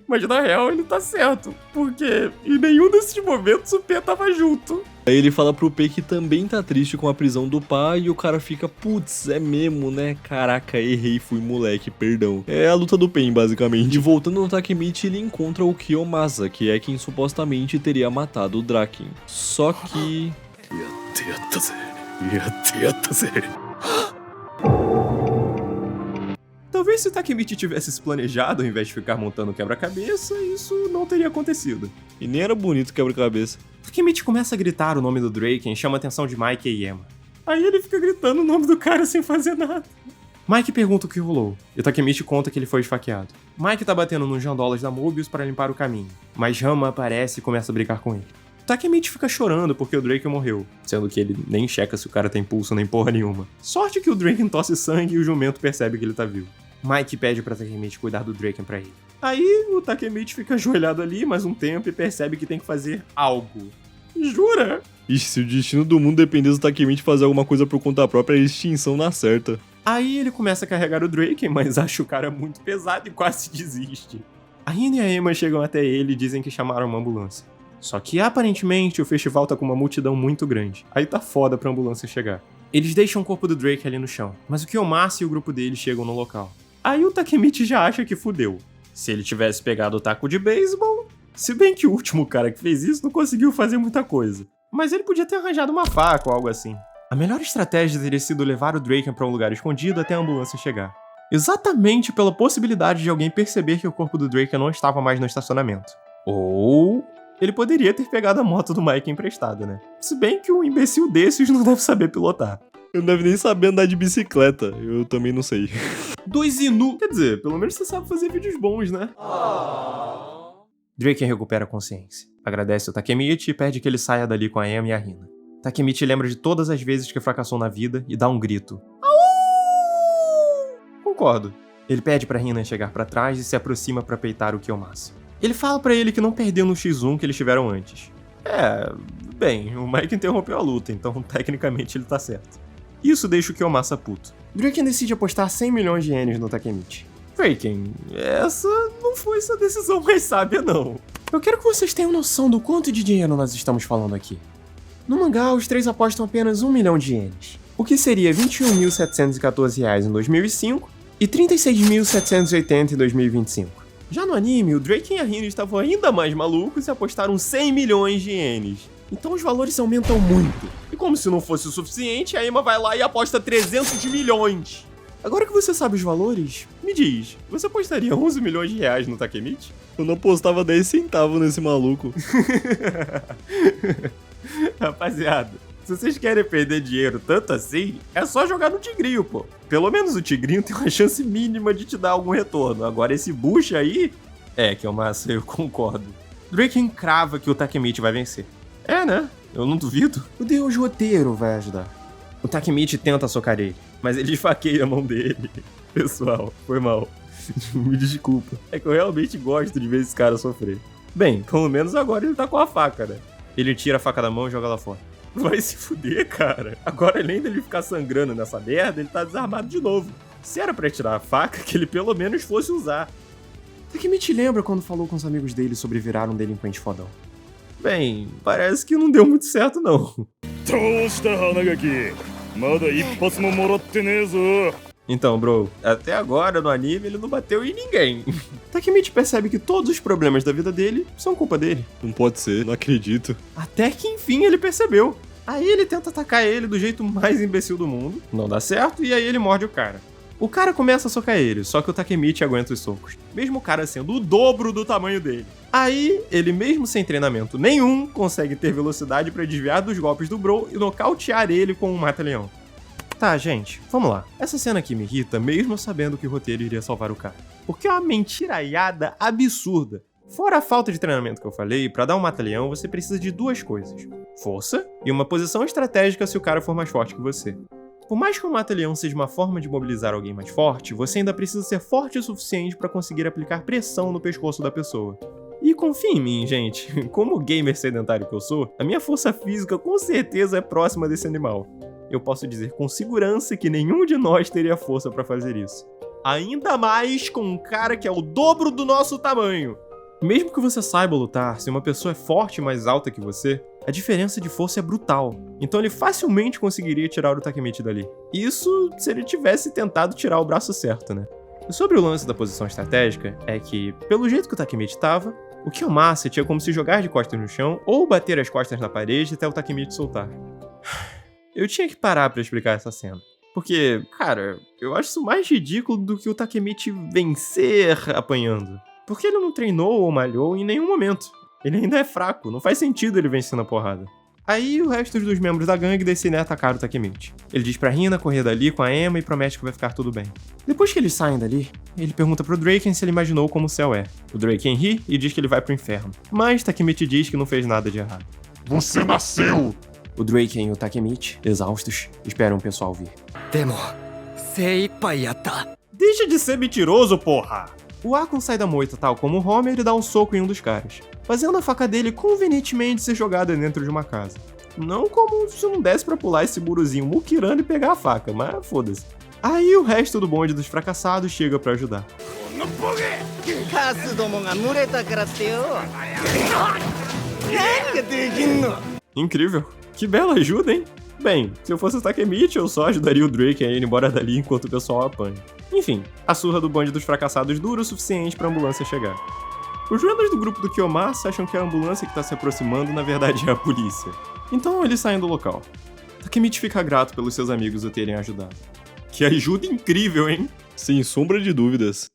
Speaker 1: Mas na real ele tá certo, porque em nenhum desses momentos o P tava junto.
Speaker 2: Aí ele fala pro P que também tá triste com a prisão do pai e o cara fica, putz, é mesmo, né? Caraca, errei, fui moleque, perdão. É a luta do Pen, basicamente. E voltando no Takemichi, ele encontra o Kiyomasa, que é quem supostamente teria matado o Draken. Só que...
Speaker 1: Talvez se o Takemichi tivesse se planejado ao invés de ficar montando quebra-cabeça, isso não teria acontecido.
Speaker 2: E nem era bonito o quebra-cabeça.
Speaker 1: Takemichi começa a gritar o nome do Draken e chama a atenção de Mike e Emma. Aí ele fica gritando o nome do cara sem fazer nada. Mike pergunta o que rolou, e Takemichi conta que ele foi esfaqueado. Mike tá batendo nos jandolas da Mobius para limpar o caminho, mas Rama aparece e começa a brincar com ele. Takemichi fica chorando porque o Draken morreu, sendo que ele nem checa se o cara tem pulso nem porra nenhuma. Sorte que o Draken tosse sangue e o jumento percebe que ele tá vivo. Mike pede pra Takemichi cuidar do Draken pra ele. Aí o Takemichi fica ajoelhado ali mais um tempo e percebe que tem que fazer algo. Jura?
Speaker 2: Ixi, se o destino do mundo dependesse do Takemichi fazer alguma coisa por conta própria, a extinção na certa.
Speaker 1: Aí ele começa a carregar o Draken, mas acha o cara muito pesado e quase desiste. A Hina e a Emma chegam até ele e dizem que chamaram uma ambulância. Só que aparentemente o festival tá com uma multidão muito grande. Aí tá foda pra ambulância chegar. Eles deixam o corpo do Drake ali no chão, mas o Kiyomasa e o grupo dele chegam no local. Aí o Takemichi já acha que fudeu. Se ele tivesse pegado o taco de beisebol, se bem que o último cara que fez isso não conseguiu fazer muita coisa. Mas ele podia ter arranjado uma faca ou algo assim. A melhor estratégia teria sido levar o Draken pra um lugar escondido até a ambulância chegar. Exatamente pela possibilidade de alguém perceber que o corpo do Draken não estava mais no estacionamento. Ou ele poderia ter pegado a moto do Mike emprestada, né? Se bem que um imbecil desses não deve saber pilotar.
Speaker 2: Eu não deve nem saber andar de bicicleta, eu também não sei.
Speaker 1: Dois Inu. Quer dizer, pelo menos você sabe fazer vídeos bons, né? Draken recupera a consciência. Agradece o Takemichi e pede que ele saia dali com a Emma e a Hina. Takemichi lembra de todas as vezes que fracassou na vida e dá um grito. Concordo. Ele pede pra Hina chegar pra trás e se aproxima pra peitar o Kiyomasa. Ele fala pra ele que não perdeu no X1 que eles tiveram antes. Bem, o Mike interrompeu a luta, então tecnicamente ele tá certo. Isso deixa o Kiyomasa puto. Draken decide apostar 100 milhões de ienes no Takemichi. Draken, essa não foi sua decisão mais sábia, não. Eu quero que vocês tenham noção do quanto de dinheiro nós estamos falando aqui. No mangá, os três apostam apenas 1 milhão de ienes, o que seria 21.714 reais em 2005 e 36.780 em 2025. Já no anime, o Drake e a Hina estavam ainda mais malucos e apostaram 100 milhões de ienes. Então os valores aumentam muito. E como se não fosse o suficiente, a Emma vai lá e aposta 300 milhões. Agora que você sabe os valores, me diz, você apostaria 11 milhões de reais no Takemichi?
Speaker 2: Eu não apostava 10 centavos nesse maluco.
Speaker 1: Rapaziada, se vocês querem perder dinheiro tanto assim, é só jogar no Tigrinho, pô. Pelo menos o Tigrinho tem uma chance mínima de te dar algum retorno. Agora esse bucha aí... Kiyomasa, eu concordo. Draken crava que o Takemichi vai vencer. Né? Eu não duvido. O Deus roteiro vai ajudar. O Takemichi tenta socar ele, mas ele esfaqueia a mão dele. Pessoal, foi mal. Me desculpa. É que eu realmente gosto de ver esse cara sofrer. Bem, pelo menos agora ele tá com a faca, né? Ele tira a faca da mão e joga lá fora. Vai se fuder, cara. Agora, além dele ficar sangrando nessa merda, ele tá desarmado de novo. Se era pra tirar a faca, que ele pelo menos fosse usar. Takemichi lembra quando falou com os amigos dele sobre virar um delinquente fodão. Bem, parece que não deu muito certo, não. Então, bro, até agora no anime ele não bateu em ninguém. Takemichi percebe que todos os problemas da vida dele são culpa dele.
Speaker 2: Não pode ser, não acredito.
Speaker 1: Até que enfim ele percebeu. Aí ele tenta atacar ele do jeito mais imbecil do mundo, não dá certo, e aí ele morde o cara. O cara começa a socar ele, só que o Takemichi aguenta os socos, mesmo o cara sendo o dobro do tamanho dele. Aí, ele mesmo sem treinamento nenhum, consegue ter velocidade pra desviar dos golpes do bro e nocautear ele com um mata-leão. Tá, gente, vamos lá. Essa cena aqui me irrita, mesmo sabendo que o roteiro iria salvar o cara. Porque é uma mentiraiada absurda. Fora a falta de treinamento que eu falei, pra dar um mata-leão você precisa de duas coisas. Força e uma posição estratégica se o cara for mais forte que você. Por mais que o mata-leão seja uma forma de mobilizar alguém mais forte, você ainda precisa ser forte o suficiente para conseguir aplicar pressão no pescoço da pessoa. E confia em mim, gente, como gamer sedentário que eu sou, a minha força física com certeza é próxima desse animal. Eu posso dizer com segurança que nenhum de nós teria força para fazer isso. Ainda mais com um cara que é o dobro do nosso tamanho. Mesmo que você saiba lutar, se uma pessoa é forte e mais alta que você, a diferença de força é brutal. Então ele facilmente conseguiria tirar o Takemichi dali. Isso se ele tivesse tentado tirar o braço certo, né? E sobre o lance da posição estratégica, é que, pelo jeito que o Takemichi tava, o Kiyomasa tinha como se jogar de costas no chão ou bater as costas na parede até o Takemichi soltar. Eu tinha que parar pra explicar essa cena. Porque, cara, eu acho isso mais ridículo do que o Takemichi vencer apanhando. Porque ele não treinou ou malhou em nenhum momento. Ele ainda é fraco, não faz sentido ele vencer na porrada. Aí o resto dos membros da gangue decidem atacar o Takemichi. Ele diz pra Hina correr dali com a Emma e promete que vai ficar tudo bem. Depois que eles saem dali, ele pergunta pro Draken se ele imaginou como o céu é. O Draken ri e diz que ele vai pro inferno. Mas Takemichi diz que não fez nada de errado.
Speaker 5: Você nasceu!
Speaker 1: O Draken e o Takemichi, exaustos, esperam o pessoal vir.
Speaker 3: Demo, seippai yatta.
Speaker 1: Deixa de ser mentiroso, porra! O Akon sai da moita tal como o Homer e dá um soco em um dos caras, fazendo a faca dele convenientemente ser jogada dentro de uma casa. Não como se não desse pra pular esse murozinho muquirando e pegar a faca, mas foda-se. Aí o resto do bonde dos fracassados chega pra ajudar. Incrível. Que bela ajuda, hein? Bem, se eu fosse o Takemichi, eu só ajudaria o Drake a ir embora dali enquanto o pessoal apanha. Enfim, a surra do bonde dos fracassados dura o suficiente pra ambulância chegar. Os membros do grupo do Kiyomasu acham que a ambulância que tá se aproximando na verdade é a polícia. Então eles saem do local. Takemichi fica grato pelos seus amigos o terem ajudado. Que ajuda incrível, hein?
Speaker 2: Sem sombra de dúvidas.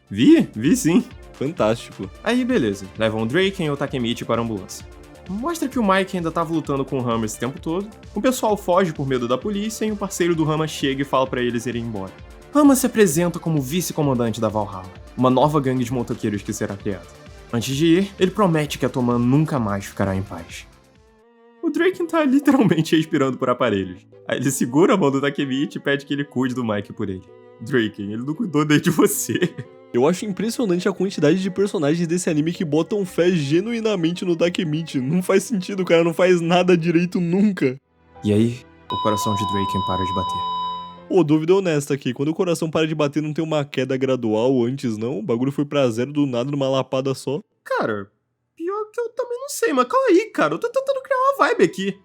Speaker 1: Vi sim.
Speaker 2: Fantástico.
Speaker 1: Aí beleza, levam o Drake e o Takemichi para a ambulância. Mostra que o Mike ainda tava lutando com o Rama esse tempo todo, o pessoal foge por medo da polícia e o parceiro do Rama chega e fala pra eles irem embora. Rama se apresenta como vice-comandante da Valhalla, uma nova gangue de motoqueiros que será criada. Antes de ir, ele promete que a Toman nunca mais ficará em paz. O Drake tá literalmente respirando por aparelhos. Aí ele segura a mão do Takemichi e pede que ele cuide do Mike por ele. Drake, ele não cuidou nem de você.
Speaker 2: Eu acho impressionante a quantidade de personagens desse anime que botam fé genuinamente no Takemichi. Não faz sentido, o cara não faz nada direito nunca.
Speaker 1: E aí, o coração de Drake para de bater.
Speaker 2: Ô, dúvida honesta aqui, quando o coração para de bater não tem uma queda gradual antes não? O bagulho foi pra zero do nada numa lapada só?
Speaker 1: Cara, pior que eu também não sei, mas calma aí, cara, eu tô tentando criar uma vibe aqui.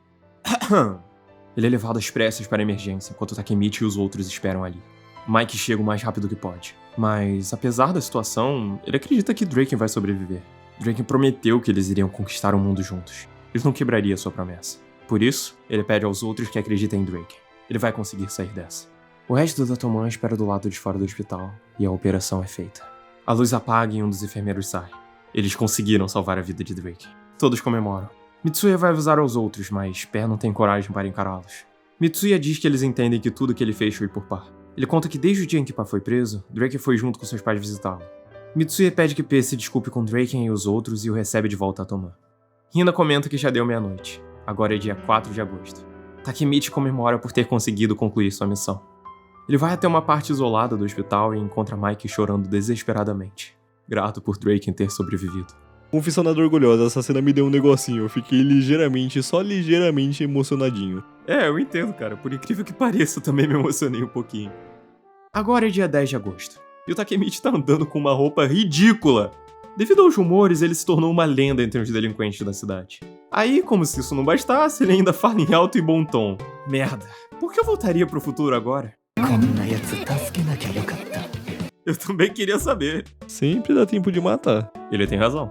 Speaker 1: Ele é levado às pressas para a emergência, enquanto Takemichi e os outros esperam ali. Mike chega o mais rápido que pode, mas apesar da situação, ele acredita que Draken vai sobreviver. Draken prometeu que eles iriam conquistar o mundo juntos. Ele não quebraria sua promessa. Por isso, ele pede aos outros que acreditem em Draken. Ele vai conseguir sair dessa. O resto da Toman espera do lado de fora do hospital, e a operação é feita. A luz apaga e um dos enfermeiros sai. Eles conseguiram salvar a vida de Draken. Todos comemoram. Mitsuya vai avisar aos outros, mas Per não tem coragem para encará-los. Mitsuya diz que eles entendem que tudo que ele fez foi por par. Ele conta que desde o dia em que Pa foi preso, Drake foi junto com seus pais visitá-lo. Mitsuya pede que P se desculpe com Draken e os outros e o recebe de volta a Toman. Hina comenta que já deu meia-noite. Agora é dia 4 de agosto. Takemichi comemora por ter conseguido concluir sua missão. Ele vai até uma parte isolada do hospital e encontra Mike chorando desesperadamente, grato por Draken ter sobrevivido.
Speaker 2: Confissão nada orgulhosa, essa cena me deu um negocinho, eu fiquei só ligeiramente emocionadinho.
Speaker 1: É, eu entendo, cara, por incrível que pareça, eu também me emocionei um pouquinho. Agora é dia 10 de agosto, e o Takemichi tá andando com uma roupa ridícula. Devido aos rumores, ele se tornou uma lenda entre os delinquentes da cidade. Aí, como se isso não bastasse, ele ainda fala em alto e bom tom. Merda, por que eu voltaria pro futuro agora? Eu também queria saber.
Speaker 2: Sempre dá tempo de matar.
Speaker 1: Ele tem razão.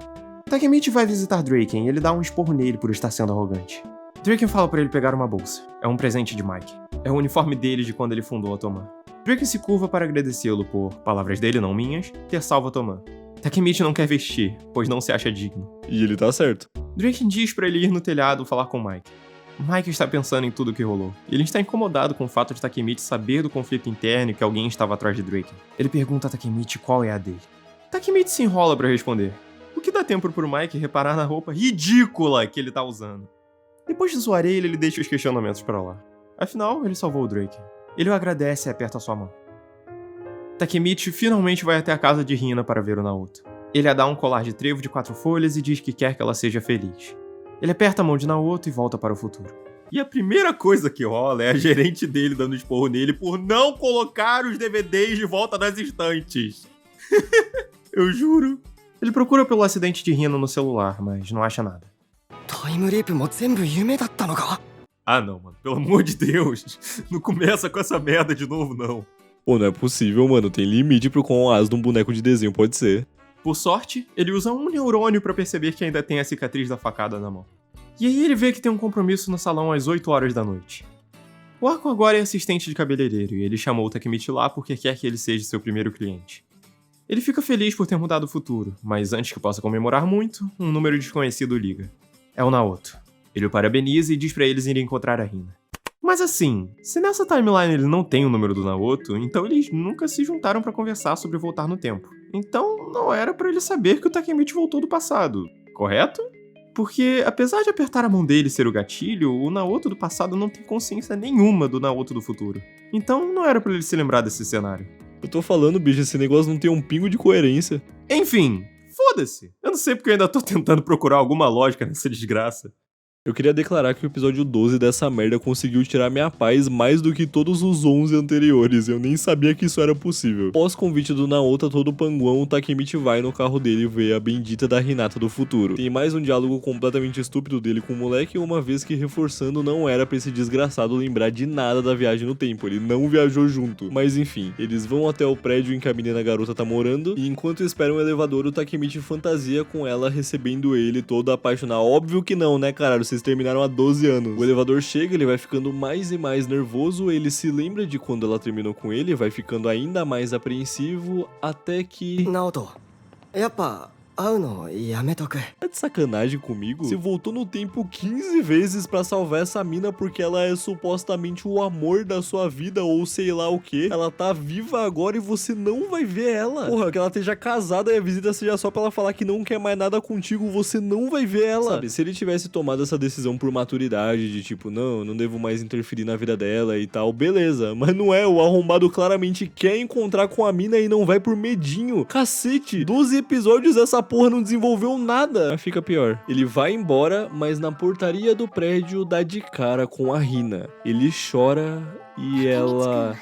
Speaker 1: Takemichi vai visitar Draken e ele dá um esporro nele por estar sendo arrogante. Draken fala pra ele pegar uma bolsa. É um presente de Mike. É o uniforme dele de quando ele fundou a Toman. Draken se curva para agradecê-lo por, palavras dele não minhas, ter salvo a Toman. Takemichi não quer vestir, pois não se acha digno.
Speaker 2: E ele tá certo.
Speaker 1: Draken diz pra ele ir no telhado falar com Mike. Mike está pensando em tudo o que rolou. Ele está incomodado com o fato de Takemichi saber do conflito interno e que alguém estava atrás de Draken. Ele pergunta a Takemichi qual é a dele. Takemichi se enrola pra responder. O que dá tempo pro Mike reparar na roupa ridícula que ele tá usando. Depois de zoar ele deixa os questionamentos pra lá. Afinal, ele salvou o Draken. Ele o agradece e aperta sua mão. Takemichi finalmente vai até a casa de Hina para ver o Naoto. Ele a dá um colar de trevo de 4 folhas e diz que quer que ela seja feliz. Ele aperta a mão de Naoto e volta para o futuro. E a primeira coisa que rola é a gerente dele dando esporro nele por não colocar os DVDs de volta nas estantes. Eu juro. Ele procura pelo acidente de Hina no celular, mas não acha nada. Ah não, mano. Pelo amor de Deus. Não começa com essa merda de novo, não.
Speaker 2: Pô, não é possível, mano. Tem limite pro quão as de um boneco de desenho pode ser.
Speaker 1: Por sorte, ele usa um neurônio pra perceber que ainda tem a cicatriz da facada na mão. E aí ele vê que tem um compromisso no salão às 8 horas da noite. O Akon agora é assistente de cabeleireiro e ele chamou o Takemichi lá porque quer que ele seja seu primeiro cliente. Ele fica feliz por ter mudado o futuro, mas antes que possa comemorar muito, um número desconhecido liga. É o Naoto. Ele o parabeniza e diz pra eles irem encontrar a Hina. Mas assim, se nessa timeline ele não tem o número do Naoto, então eles nunca se juntaram pra conversar sobre voltar no tempo. Então não era pra ele saber que o Takemichi voltou do passado, correto? Porque apesar de apertar a mão dele ser o gatilho, o Naoto do passado não tem consciência nenhuma do Naoto do futuro. Então não era pra ele se lembrar desse cenário.
Speaker 2: Eu tô falando, bicho, esse negócio não tem um pingo de coerência.
Speaker 1: Enfim, foda-se. Eu não sei porque eu ainda tô tentando procurar alguma lógica nessa desgraça.
Speaker 2: Eu queria declarar que o episódio 12 dessa merda conseguiu tirar minha paz mais do que todos os 11 anteriores. Eu nem sabia que isso era possível. Pós convite do Naota todo panguão, o Takemichi vai no carro dele ver a bendita da Hinata do futuro. Tem mais um diálogo completamente estúpido dele com o moleque, uma vez que reforçando não era pra esse desgraçado lembrar de nada da viagem no tempo. Ele não viajou junto. Mas enfim, eles vão até o prédio em que a menina garota tá morando, e enquanto esperam o elevador, o Takemichi fantasia com ela recebendo ele todo apaixonado. Óbvio que não, né, caralho? Vocês terminaram há 12 anos. O elevador chega, ele vai ficando mais e mais nervoso, ele se lembra de quando ela terminou com ele, vai ficando ainda mais apreensivo, até que...
Speaker 3: 直人やっぱ会うのやめとく
Speaker 2: Tá de sacanagem comigo? Você voltou no tempo 15 vezes pra salvar essa mina porque ela é supostamente o amor da sua vida ou sei lá o que. Ela tá viva agora e você não vai ver ela. Porra, que ela esteja casada e a visita seja só pra ela falar que não quer mais nada contigo, você não vai ver ela. Sabe, se ele tivesse tomado essa decisão por maturidade, de tipo, não devo mais interferir na vida dela e tal, beleza. Mas não é, o arrombado claramente quer encontrar com a mina e não vai por medinho. Cacete, 12 episódios essa porra não desenvolveu nada. Mas fica pior. Ele vai embora, mas na portaria do prédio dá de cara com a Hina. Ele chora e ela...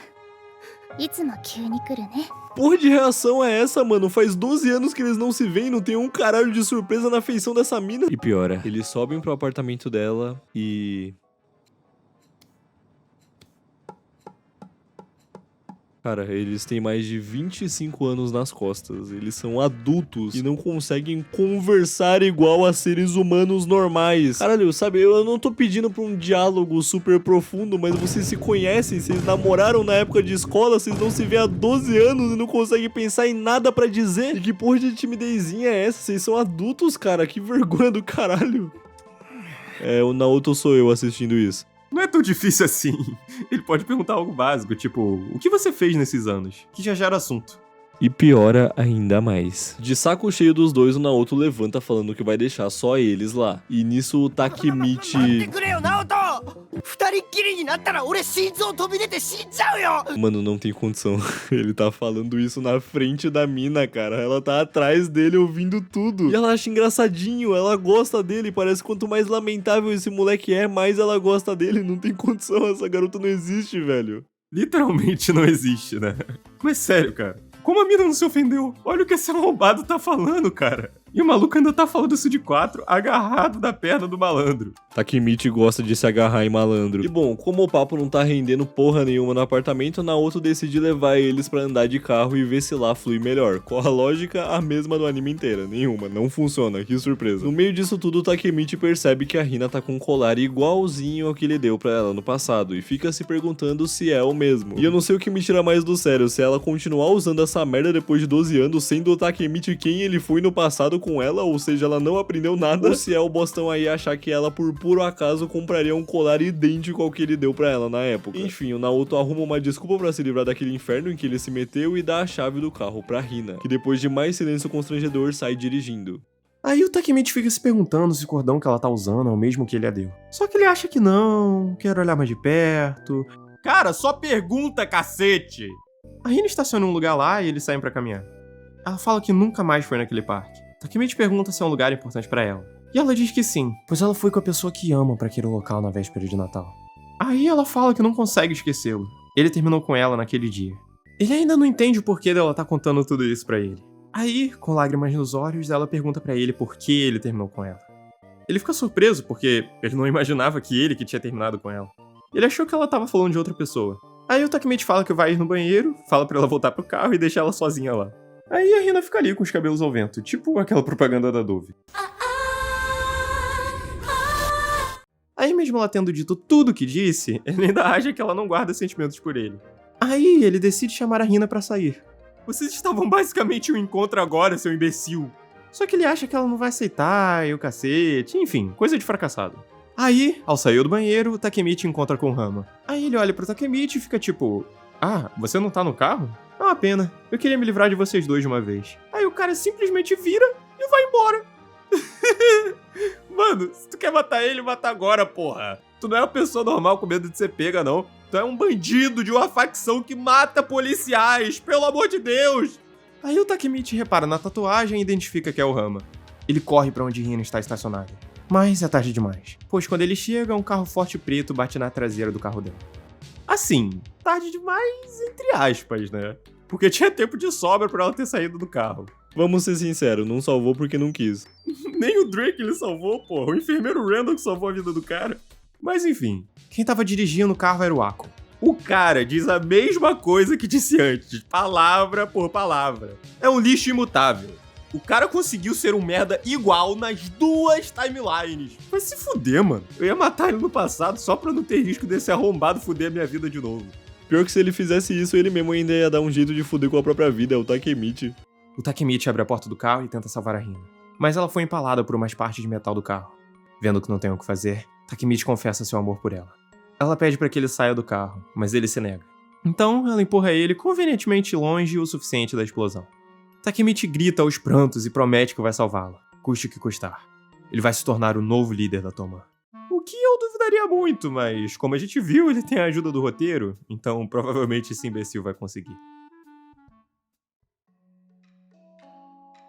Speaker 6: いつも急に来るね
Speaker 2: Porra de reação é essa, mano? Faz 12 anos que eles não se veem, não tem um caralho de surpresa na feição dessa mina. E piora, eles sobem pro apartamento dela e... Cara, eles têm mais de 25 anos nas costas. Eles são adultos e não conseguem conversar igual a seres humanos normais. Caralho, sabe, eu não tô pedindo pra um diálogo super profundo, mas vocês se conhecem, vocês namoraram na época de escola, vocês não se vêem há 12 anos e não conseguem pensar em nada pra dizer. E que porra de timidezinha é essa? Vocês são adultos, cara, que vergonha do caralho. É, o Naoto sou eu assistindo isso.
Speaker 1: Não é tão difícil assim. Ele pode perguntar algo básico, tipo, o que você fez nesses anos? Que já gera assunto.
Speaker 2: E piora ainda mais. De saco cheio dos dois, o Naoto levanta falando que vai deixar só eles lá. E nisso o Takemichi...
Speaker 3: 待ってくれよ直人二人っきりになったら俺心臓飛び出て死んじゃうよ
Speaker 2: Mano, não tem condição. Ele tá falando isso na frente da mina, cara. Ela tá atrás dele ouvindo tudo. E ela acha engraçadinho, ela gosta dele. Parece que quanto mais lamentável esse moleque é, mais ela gosta dele. Não tem condição, essa garota não existe, velho.
Speaker 1: Literalmente não existe, né? Mas sério, cara. Como a mina não se ofendeu? Olha o que esse arrombado tá falando, cara. E o maluco ainda tá falando isso de 4, agarrado da perna do malandro.
Speaker 2: Takemichi gosta de se agarrar em malandro. E bom, como o papo não tá rendendo porra nenhuma no apartamento, Naoto decide levar eles pra andar de carro e ver se lá flui melhor. Com a lógica a mesma do anime inteira. Nenhuma, não funciona, que surpresa. No meio disso tudo, Takemichi percebe que a Hina tá com um colar igualzinho ao que ele deu pra ela no passado. E fica se perguntando se é o mesmo. E eu não sei o que me tira mais do sério, se ela continuar usando essa merda depois de 12 anos, sendo o Takemichi quem ele foi no passado com ela, ou seja, ela não aprendeu nada, ou se é o bostão aí achar que ela por puro acaso compraria um colar idêntico ao que ele deu pra ela na época. Enfim, o Naoto arruma uma desculpa pra se livrar daquele inferno em que ele se meteu e dá a chave do carro pra Hina, que depois de mais silêncio constrangedor sai dirigindo.
Speaker 1: Aí o Takemichi fica se perguntando se o cordão que ela tá usando é o mesmo que ele a deu. Só que ele acha que não, quer olhar mais de perto. Cara, só pergunta, cacete! A Hina estaciona em um lugar lá e eles saem pra caminhar. Ela fala que nunca mais foi naquele parque. Takemichi pergunta se é um lugar importante pra ela. E ela diz que sim, pois ela foi com a pessoa que ama pra aquele local na véspera de Natal. Aí ela fala que não consegue esquecê-lo. Ele terminou com ela naquele dia. Ele ainda não entende o porquê dela tá contando tudo isso pra ele. Aí, com lágrimas nos olhos, ela pergunta pra ele por que ele terminou com ela. Ele fica surpreso porque ele não imaginava que ele que tinha terminado com ela. Ele achou que ela tava falando de outra pessoa. Aí o Takemichi fala que vai ir no banheiro, fala pra ela voltar pro carro e deixar ela sozinha lá. Aí a Hina fica ali com os cabelos ao vento, tipo aquela propaganda da Dove. Aí mesmo ela tendo dito tudo o que disse, ele ainda acha que ela não guarda sentimentos por ele. Aí ele decide chamar a Hina pra sair. Vocês estavam basicamente em um encontro agora, seu imbecil. Só que ele acha que ela não vai aceitar, e o cacete, enfim, coisa de fracassado. Aí, ao sair do banheiro, o Takemichi encontra com o Rama. Aí ele olha pro Takemichi e fica tipo... Ah, você não tá no carro? É uma pena. Eu queria me livrar de vocês dois de uma vez. Aí o cara simplesmente vira e vai embora. Mano, Mano, se tu quer matar ele, mata agora, porra. Tu não é uma pessoa normal com medo de ser pega, não. Tu é um bandido de uma facção que mata policiais, pelo amor de Deus. Aí o Takemichi repara na tatuagem e identifica que é o Rama. Ele corre pra onde Hina está estacionada. Mas é tarde demais, pois quando ele chega, um carro forte preto bate na traseira do carro dela. Assim, tarde demais entre aspas, né? Porque tinha tempo de sobra pra ela ter saído do carro.
Speaker 2: Vamos ser sinceros, não salvou porque não quis.
Speaker 1: Nem o Drake ele salvou, porra. O enfermeiro Randall que salvou a vida do cara. Mas enfim, quem tava dirigindo o carro era o Ako. O cara diz a mesma coisa que disse antes, palavra por palavra. É um lixo imutável. O cara conseguiu ser um merda igual nas duas timelines. Vai se fuder, mano. Eu ia matar ele no passado só pra não ter risco desse arrombado fuder a minha vida de novo.
Speaker 2: Pior que se ele fizesse isso, ele mesmo ainda ia dar um jeito de fuder com a própria vida, é o Takemichi.
Speaker 1: O Takemichi abre a porta do carro e tenta salvar a Hina. Mas ela foi empalada por umas partes de metal do carro. Vendo que não tem o que fazer, Takemichi confessa seu amor por ela. Ela pede pra que ele saia do carro, mas ele se nega. Então, ela empurra ele convenientemente longe o suficiente da explosão. Takemichi grita aos prantos e promete que vai salvá-la, custe o que custar. Ele vai se tornar o novo líder da Toman. O que eu duvidaria muito, mas como a gente viu, ele tem a ajuda do roteiro, então provavelmente esse imbecil vai conseguir.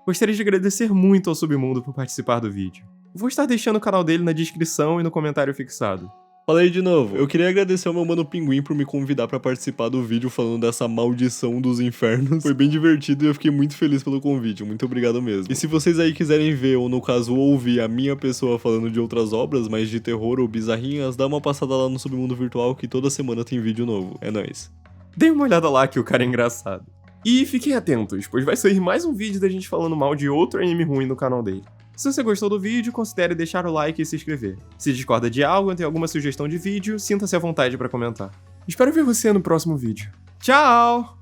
Speaker 1: Gostaria de agradecer muito ao Submundo por participar do vídeo. Vou estar deixando o canal dele na descrição e no comentário fixado.
Speaker 2: Fala aí de novo, eu queria agradecer ao meu mano Pinguim por me convidar pra participar do vídeo falando dessa maldição dos infernos. Foi bem divertido e eu fiquei muito feliz pelo convite, muito obrigado mesmo. E se vocês aí quiserem ver, ou no caso ouvir a minha pessoa falando de outras obras, mas de terror ou bizarrinhas, dá uma passada lá no Submundo Virtual que toda semana tem vídeo novo, é nóis.
Speaker 1: Dê uma olhada lá que o cara é engraçado. E fiquem atentos, pois vai sair mais um vídeo da gente falando mal de outro anime ruim no canal dele. Se você gostou do vídeo, considere deixar o like e se inscrever. Se discorda de algo ou tem alguma sugestão de vídeo, sinta-se à vontade para comentar. Espero ver você no próximo vídeo. Tchau!